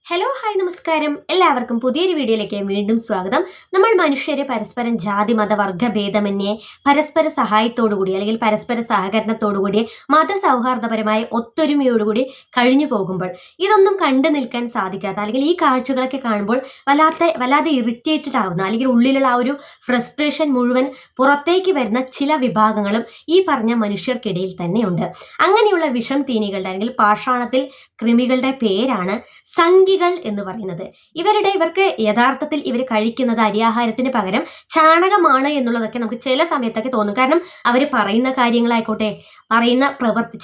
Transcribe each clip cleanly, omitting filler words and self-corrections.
Hello hi നമസ്കാരം. എല്ലാവർക്കും പുതിയൊരു വീഡിയോയിലേക്ക് വീണ്ടും സ്വാഗതം. നമ്മൾ മനുഷ്യരെ പരസ്പരം ജാതി മത വർഗ ഭേദമന്യേ പരസ്പര സഹായത്തോടുകൂടി അല്ലെങ്കിൽ പരസ്പര സഹകരണത്തോടുകൂടി മതസൗഹാർദ്ദപരമായ ഒത്തൊരുമയോടുകൂടി കഴിഞ്ഞു പോകുമ്പോൾ ഇതൊന്നും കണ്ടു നിൽക്കാൻ സാധിക്കാത്ത അല്ലെങ്കിൽ ഈ കാഴ്ചകളൊക്കെ കാണുമ്പോൾ വല്ലാതെ ഇറിറ്റേറ്റഡ് ആവുന്ന അല്ലെങ്കിൽ ഉള്ളിലുള്ള ആ ഒരു ഫ്രസ്ട്രേഷൻ മുഴുവൻ പുറത്തേക്ക് വരുന്ന ചില വിഭാഗങ്ങളും ഈ പറഞ്ഞ മനുഷ്യർക്കിടയിൽ തന്നെയുണ്ട്. അങ്ങനെയുള്ള വിഷം തീനികളുടെ അല്ലെങ്കിൽ പാഷാണത്തിൽ കൃമികളുടെ പേരാണ് സംഘികൾ എന്ന് പറയുന്നത്. ഇവർക്ക് യഥാർത്ഥത്തിൽ ഇവർ കഴിക്കുന്നത് അരിയാഹാരത്തിന് പകരം ചാണകമാണ് എന്നുള്ളതൊക്കെ നമുക്ക് ചില സമയത്തൊക്കെ തോന്നും. കാരണം അവർ പറയുന്ന കാര്യങ്ങളായിക്കോട്ടെ,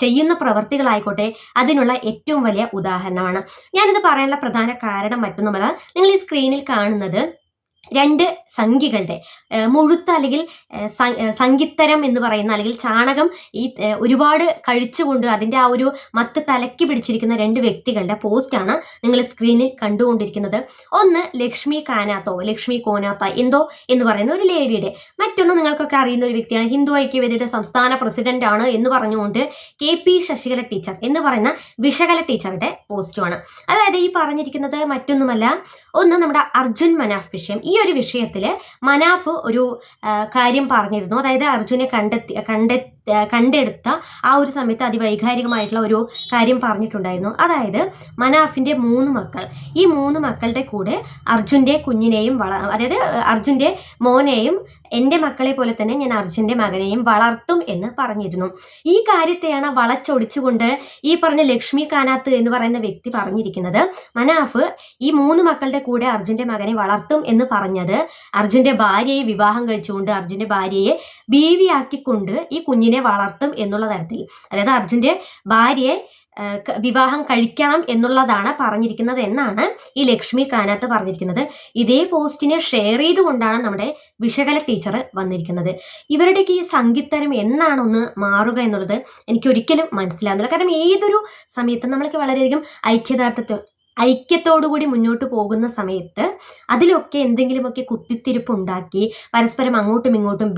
ചെയ്യുന്ന പ്രവർത്തികളായിക്കോട്ടെ അതിനുള്ള ഏറ്റവും വലിയ ഉദാഹരണമാണ്. ഞാനിത് പറയാനുള്ള പ്രധാന കാരണം മറ്റൊന്നുമല്ല, നിങ്ങൾ ഈ സ്ക്രീനിൽ കാണുന്നത് രണ്ട് സംഘികളുടെ മുഴുത്ത അല്ലെങ്കിൽ സംഘിത്തരം എന്ന് പറയുന്ന അല്ലെങ്കിൽ ചാണകം ഈ ഒരുപാട് കഴിച്ചുകൊണ്ട് അതിൻ്റെ ആ ഒരു മത്ത് തലക്കി പിടിച്ചിരിക്കുന്ന രണ്ട് വ്യക്തികളുടെ പോസ്റ്റാണ് നിങ്ങൾ സ്ക്രീനിൽ കണ്ടുകൊണ്ടിരിക്കുന്നത്. ഒന്ന് ലക്ഷ്മി കോനാത്ത എന്തോ എന്ന് പറയുന്ന ഒരു ലേഡിയുടെ, മറ്റൊന്ന് നിങ്ങൾക്കൊക്കെ അറിയുന്ന ഒരു വ്യക്തിയാണ്, ഹിന്ദു ഐക്യവേദിയുടെ സംസ്ഥാന പ്രസിഡന്റ് ആണ് എന്ന് പറഞ്ഞുകൊണ്ട് KP ശശികല ടീച്ചർ എന്ന് പറയുന്ന വിശകല ടീച്ചറുടെ പോസ്റ്റുമാണ്. അതായത് ഈ പറഞ്ഞിരിക്കുന്നത് മറ്റൊന്നുമല്ല, ഒന്ന് നമ്മുടെ അർജുൻ മനാഫ് വിഷയം. ഈ ഒരു വിഷയത്തിൽ മനാഫ് ഒരു കാര്യം പറഞ്ഞിരുന്നു. അതായത് അർജുനെ കണ്ടെടുത്ത ആ ഒരു സമയത്ത് അതിവൈകാരികമായിട്ടുള്ള ഒരു കാര്യം പറഞ്ഞിട്ടുണ്ടായിരുന്നു. അതായത് മനാഫിന്റെ 3 മക്കൾ, ഈ 3 മക്കളുടെ കൂടെ അർജുന്റെ കുഞ്ഞിനെയും അതായത് അർജുന്റെ മോനെയും എൻ്റെ മക്കളെ പോലെ തന്നെ ഞാൻ അർജുന്റെ മകനെയും വളർത്തും എന്ന് പറഞ്ഞിരുന്നു. ഈ കാര്യത്തെയാണ് വളച്ചൊടിച്ചുകൊണ്ട് ഈ പറഞ്ഞ ലക്ഷ്മി കാനാത്ത് എന്ന് പറയുന്ന വ്യക്തി പറഞ്ഞിരിക്കുന്നത്. മനാഫ് ഈ 3 മക്കളുടെ കൂടെ അർജുന്റെ മകനെ വളർത്തും എന്ന് പറഞ്ഞത് അർജുന്റെ ഭാര്യയെ വിവാഹം കഴിച്ചുകൊണ്ട് അർജുന്റെ ഭാര്യയെ ബീവിയാക്കിക്കൊണ്ട് ഈ കുഞ്ഞിനെ വളർത്തും എന്നുള്ള തരത്തിൽ, അതായത് അർജുന്റെ ഭാര്യയെ വിവാഹം കഴിക്കണം എന്നുള്ളതാണ് പറഞ്ഞിരിക്കുന്നത് എന്നാണ് ഈ ലക്ഷ്മി കാനാത്ത് പറഞ്ഞിരിക്കുന്നത്. ഇതേ പോസ്റ്റിനെ ഷെയർ ചെയ്തുകൊണ്ടാണ് നമ്മുടെ വിശകല ടീച്ചർ വന്നിരിക്കുന്നത്. ഇവരുടെയൊക്കെ ഈ സംഘിത്തരം എന്നാണൊന്ന് മാറുക എന്നുള്ളത് എനിക്ക് ഒരിക്കലും മനസ്സിലാകുന്നില്ല. കാരണം ഏതൊരു സമയത്തും നമ്മളൊക്കെ വളരെയധികം ഐക്യത്തോടുകൂടി മുന്നോട്ട് പോകുന്ന അതിലൊക്കെ എന്തെങ്കിലുമൊക്കെ കുത്തിത്തിരിപ്പുണ്ടാക്കി പരസ്പരം അങ്ങോട്ടും ഇങ്ങോട്ടും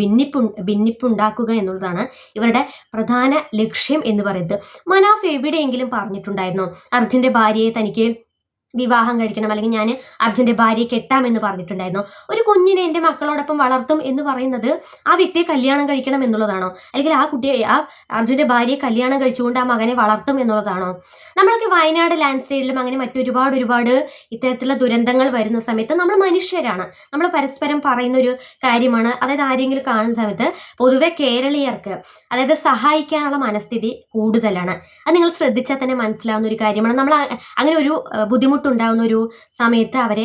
ഭിന്നിപ്പുണ്ടാക്കുക എന്നുള്ളതാണ് ഇവരുടെ പ്രധാന ലക്ഷ്യം എന്ന് പറയുന്നത്. മനാഫ് എവിടെയെങ്കിലും പറഞ്ഞിട്ടുണ്ടായിരുന്നോ അർജുന്റെ ഭാര്യയെ തനിക്ക് വിവാഹം കഴിക്കണം അല്ലെങ്കിൽ ഞാൻ അർജുന്റെ ഭാര്യയെ കെട്ടാമെന്ന് പറഞ്ഞിട്ടുണ്ടായിരുന്നു? ഒരു കുഞ്ഞിനെ എൻ്റെ മക്കളോടൊപ്പം വളർത്തും എന്ന് പറയുന്നത് ആ വ്യക്തിയെ കല്യാണം കഴിക്കണം എന്നുള്ളതാണോ? അല്ലെങ്കിൽ ആ കുട്ടിയെ അർജുന്റെ ഭാര്യയെ കല്യാണം കഴിച്ചുകൊണ്ട് ആ മകനെ വളർത്തും എന്നുള്ളതാണോ? നമ്മളൊക്കെ വയനാട് ലാൻഡ് സ്ലൈഡിലും അങ്ങനെ മറ്റൊരുപാട് ഇത്തരത്തിലുള്ള ദുരന്തങ്ങൾ വരുന്ന സമയത്ത് നമ്മൾ മനുഷ്യരാണ്, നമ്മൾ പരസ്പരം പറയുന്ന ഒരു കാര്യമാണ്. അതായത് ആരെങ്കിലും കാണുന്ന സമയത്ത് പൊതുവെ കേരളീയർക്ക് അതായത് സഹായിക്കാനുള്ള മനസ്ഥിതി കൂടുതലാണ്. അത് നിങ്ങൾ ശ്രദ്ധിച്ചാൽ തന്നെ മനസ്സിലാവുന്ന ഒരു കാര്യമാണ്. നമ്മൾ അങ്ങനെ ഒരു ബുദ്ധിമുട്ടുണ്ടാകുന്ന ഒരു സമയത്ത് അവരെ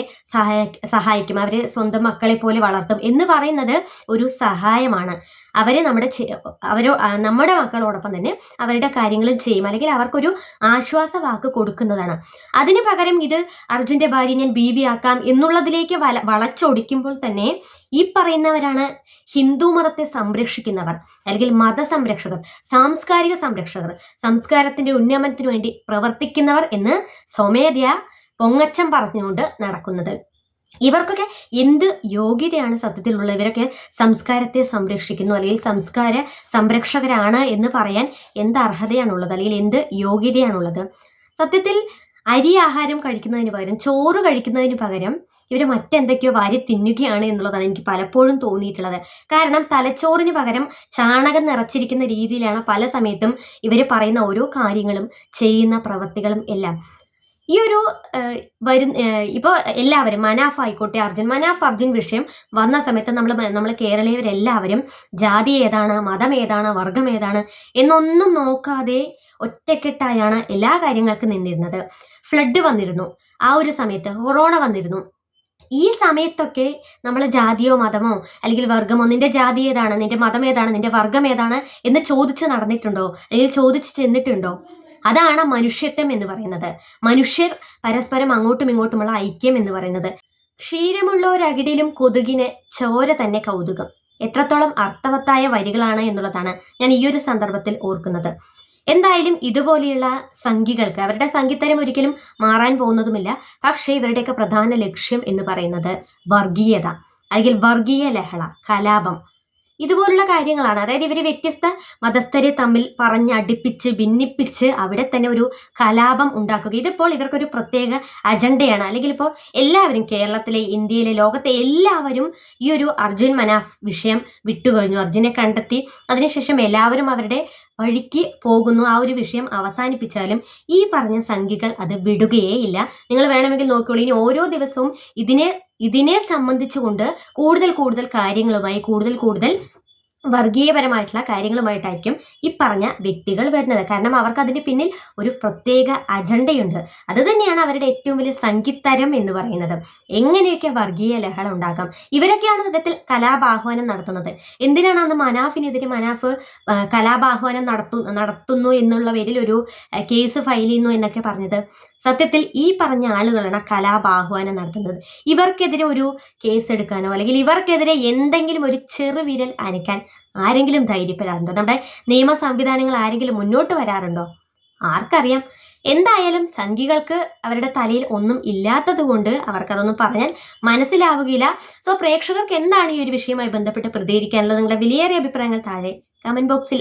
സഹായിക്കും, അവരെ സ്വന്തം മക്കളെ പോലെ വളർത്തും എന്ന് പറയുന്നത് ഒരു സഹായമാണ്. അവരെ നമ്മുടെ മക്കളോടൊപ്പം തന്നെ അവരുടെ കാര്യങ്ങളും ചെയ്യും, അല്ലെങ്കിൽ അവർക്കൊരു ആശ്വാസ വാക്ക് കൊടുക്കുന്നതാണ്. അതിന് പകരം ഇത് അർജുന്റെ ഭാര്യ ഞാൻ ബീവിയാക്കാം എന്നുള്ളതിലേക്ക് വളച്ചൊടിക്കുമ്പോൾ തന്നെ ഈ പറയുന്നവരാണ് ഹിന്ദു മതത്തെ സംരക്ഷിക്കുന്നവർ, അല്ലെങ്കിൽ മതസംരക്ഷകർ, സാംസ്കാരിക സംരക്ഷകർ, സംസ്കാരത്തിന്റെ ഉന്നമനത്തിന് വേണ്ടി പ്രവർത്തിക്കുന്നവർ എന്ന് സ്വമേധയാ പൊങ്ങച്ചം പറഞ്ഞുകൊണ്ട് നടക്കുന്നത്. ഇവർക്കൊക്കെ എന്ത് യോഗ്യതയാണ് സത്യത്തിലുള്ള? ഇവരൊക്കെ സംസ്കാരത്തെ സംരക്ഷിക്കുന്നു അല്ലെങ്കിൽ സംസ്കാര സംരക്ഷകരാണ് എന്ന് പറയാൻ എന്ത് അർഹതയാണുള്ളത്, അല്ലെങ്കിൽ എന്ത് യോഗ്യതയാണുള്ളത്? സത്യത്തിൽ അരി ആഹാരം കഴിക്കുന്നതിന് പകരം, ചോറ് കഴിക്കുന്നതിന് പകരം ഇവർ മറ്റെന്തൊക്കെയോ വാരി തിന്നുകയാണ് എന്നുള്ളതാണ് എനിക്ക് പലപ്പോഴും തോന്നിയിട്ടുള്ളത്. കാരണം തലച്ചോറിന് പകരം ചാണകം നിറച്ചിരിക്കുന്ന രീതിയിലാണ് പല സമയത്തും ഇവർ പറയുന്ന ഓരോ കാര്യങ്ങളും ചെയ്യുന്ന പ്രവൃത്തികളും എല്ലാം. ഈ ഒരു ഇപ്പോൾ എല്ലാവരും മനാഫ് ആയിക്കോട്ടെ, അർജുൻ വിഷയം വന്ന സമയത്ത് നമ്മൾ കേരളീയരെല്ലാവരും ജാതി ഏതാണ്, മതം ഏതാണ്, വർഗം ഏതാണ് എന്നൊന്നും നോക്കാതെ ഒറ്റക്കെട്ടായാണ് എല്ലാ കാര്യങ്ങൾക്കും നിന്നിരുന്നത്. ഫ്ലഡ് വന്നിരുന്നു, ആ ഒരു സമയത്ത് കൊറോണ വന്നിരുന്നു. ഈ സമയത്തൊക്കെ നമ്മൾ ജാതിയോ മതമോ അല്ലെങ്കിൽ വർഗമോ, നിന്റെ ജാതി ഏതാണ്, നിന്റെ മതം ഏതാണ്, നിന്റെ വർഗം ഏതാണ് എന്ന് ചോദിച്ച് നടന്നിട്ടുണ്ടോ, അല്ലെങ്കിൽ ചോദിച്ച് ചെന്നിട്ടുണ്ടോ? അതാണ് മനുഷ്യത്വം എന്ന് പറയുന്നത്. മനുഷ്യർ പരസ്പരം അങ്ങോട്ടും ഇങ്ങോട്ടുമുള്ള ഐക്യം എന്ന് പറയുന്നത്. ക്ഷീരമുള്ള ഒരകിടിലും കൊതുകിന് ചോര തന്നെ കൗതുകം. എത്രത്തോളം അർത്ഥവത്തായ വരികളാണ് എന്നുള്ളതാണ് ഞാൻ ഈ ഒരു സന്ദർഭത്തിൽ ഓർക്കുന്നത്. എന്തായാലും ഇതുപോലെയുള്ള സംഘികൾക്ക് അവരുടെ സംഘിത്തരം ഒരിക്കലും മാറാൻ പോകുന്നതുമില്ല. പക്ഷേ ഇവരുടെയൊക്കെ പ്രധാന ലക്ഷ്യം എന്ന് പറയുന്നത് വർഗീയത, അല്ലെങ്കിൽ വർഗീയ ലഹള, കലാപം. ഇതുപോലുള്ള കാര്യങ്ങളാണ്. അതായത് ഇവർ വ്യത്യസ്ത മതസ്ഥരെ തമ്മിൽ പറഞ്ഞടിപ്പിച്ച് ഭിന്നിപ്പിച്ച് അവിടെ തന്നെ ഒരു കലാപം ഉണ്ടാക്കുക. ഇതിപ്പോൾ ഇവർക്കൊരു പ്രത്യേക അജണ്ടയാണ്. അല്ലെങ്കിൽ ഇപ്പോൾ എല്ലാവരും കേരളത്തിലെ, ഇന്ത്യയിലെ, ലോകത്തെ എല്ലാവരും ഈ ഒരു അർജുൻ മനാഫ് വിഷയം വിട്ടുകഴിഞ്ഞു. അർജുനെ കണ്ടെത്തി, അതിനുശേഷം എല്ലാവരും അവരുടെ വഴിക്ക് പോകുന്നു. ആ ഒരു വിഷയം അവസാനിപ്പിച്ചാലും ഈ പറഞ്ഞ സംഘികൾ അത് വിടുകയേ ഇല്ല. നിങ്ങൾ വേണമെങ്കിൽ നോക്കിക്കോളൂ, ഇനി ഓരോ ദിവസവും ഇതിനെ സംബന്ധിച്ചുകൊണ്ട് കൂടുതൽ കാര്യങ്ങളുമായി കൂടുതൽ വർഗീയപരമായിട്ടുള്ള കാര്യങ്ങളുമായിട്ടായിരിക്കും ഈ പറഞ്ഞ വ്യക്തികൾ വരുന്നത്. കാരണം അവർക്ക് അതിന് പിന്നിൽ ഒരു പ്രത്യേക അജണ്ടയുണ്ട്. അത് തന്നെയാണ് അവരുടെ ഏറ്റവും വലിയ സംഘിത്തരം എന്ന് പറയുന്നത്. എങ്ങനെയൊക്കെ വർഗീയ ലഹള ഉണ്ടാക്കാം. ഇവരൊക്കെയാണ് സത്യത്തിൽ കലാപാഹ്വാനം നടത്തുന്നത്. എന്തിനാണ് അന്ന് മനാഫ് കലാപാഹ്വാനം നടത്തുന്നു എന്നുള്ള പേരിൽ ഒരു കേസ് ഫയൽ ചെയ്യുന്നു എന്നൊക്കെ പറഞ്ഞത്? സത്യത്തിൽ ഈ പറഞ്ഞ ആളുകളാണ് കലാപാഹ്വാനം നടത്തുന്നത്. ഇവർക്കെതിരെ ഒരു കേസ് എടുക്കാനോ അല്ലെങ്കിൽ ഇവർക്കെതിരെ എന്തെങ്കിലും ഒരു ചെറുവിരൽ അനക്കാൻ ആരെങ്കിലും ധൈര്യപ്പെടാറുണ്ടോ? നമ്മുടെ നിയമ സംവിധാനങ്ങൾ ആരെങ്കിലും മുന്നോട്ട് വരാറുണ്ടോ? ആർക്കറിയാം. എന്തായാലും സംഘികൾക്ക് അവരുടെ തലയിൽ ഒന്നും ഇല്ലാത്തത് കൊണ്ട് അവർക്കതൊന്നും പറഞ്ഞാൽ മനസ്സിലാവുകയില്ല. സോ പ്രേക്ഷകർക്ക് എന്താണ് ഈ ഒരു വിഷയവുമായി ബന്ധപ്പെട്ട് പ്രതികരിക്കാനുള്ളത്? നിങ്ങളുടെ വിലയേറിയ അഭിപ്രായങ്ങൾ താഴെ കമന്റ് ബോക്സിൽ